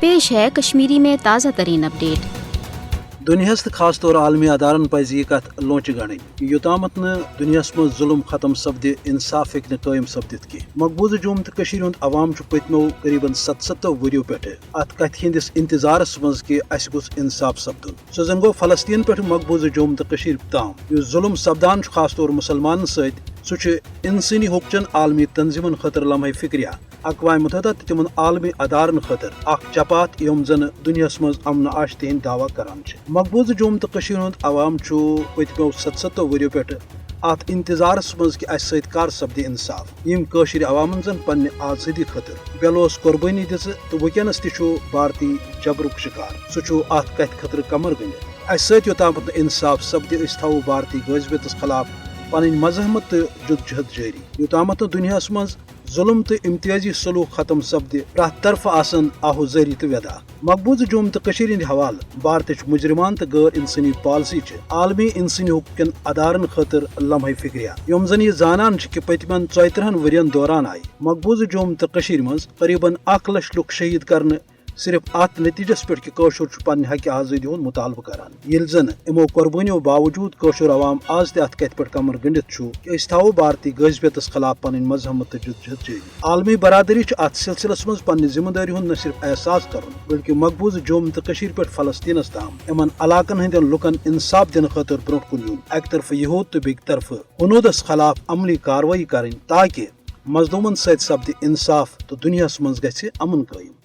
پیش ہے کشمیری میں تازہ ترین اپڈیٹ۔ دنیاہس تو خاص طور عالمی ادارن پز یہ کت لونچہ گڑن یوتامت دنیاس من ظلم ختم سپدِ انصاف ہیکہ قائم سپدت کی۔ مقبوضہ جوم تو ہند عوام پتمو قریباً 77 وریو پہ ات کت ہندس انتظارس مز کہ اس گوس انصاف سپدن۔ سو زن گو فلسطین پہ مقبوضہ جوم تو تام اس ظلم سپدان خاص طور مسلمان ست سہ انسانی حقوقچن عالمی تنظیمن خاطر لمحہ فکریہ اقوام متحدہ تم عالمی ادارن خاطر اخ چپات یم زن دنیاس مز امن آش تہند دعوی کران۔ مقبوضہ جوم تو ہند عوام پتمو 77 وریو پہ ات انتظارس مز کہ اس ست کر سپدِ انصاف۔ یم قشر عوامن زن پنہ آزادی خاطر بیلوس قربانی دژ تو ونکس تہ بھارتی جبرک شکار۔ سہ ات کتھ خاطر کمر گنڈت۔ اس ست یوتامت انصاف سپدِ اس تھو بھارتی غذبیتس خلاف پن مزاحمت تو جدوجہد جاری۔ یوتامت دنیاس مز ظلم تو امتیازی سلوک ختم سپدِ پرٛٮ۪تھ طرفہٕ آسن آہوزاری تو ودا۔ مقبوضہ جوم تو ہند حوالہ بھارتچ مجرمان تو غیر انسانی پالسی عالمی انسانی حقوق کن ادارن خاطر لمحہ فکریہ یم زن یہ زانان کہ پتمن 34 ورین دوران آئی مقبوضہ جوم تو مز قریباً 1 لچھ لوگ شہید کرنے صرف ات نتیجس پہ کہ قشر پنہ حق آزادی ہند مطالبہ کران۔ یل زن امو قربانیوں باوجود قشر عوام آز تہ ات کت پہ کمر گنڈت کہ اس تھو بھارتی غذبیتس خلاف پن مزاحمت تو جدوجہد جاری۔ عالمی برادری ات سلسلس مز پنہ ذمہ داری ہند نہ صرف احساس کرن بلکہ مقبوضہ جوم تو پہ فلسطینس تام ان علاقن ہند لکن انصاف دن خاطر برو کن یون۔ اکہ طرف یہود تو بیک طرف ہنودس خلاف عملی کاروائی کریں تاکہ مظلومن ست سپدِ انصاف تو دنیاس مز گژھِ امن قائم۔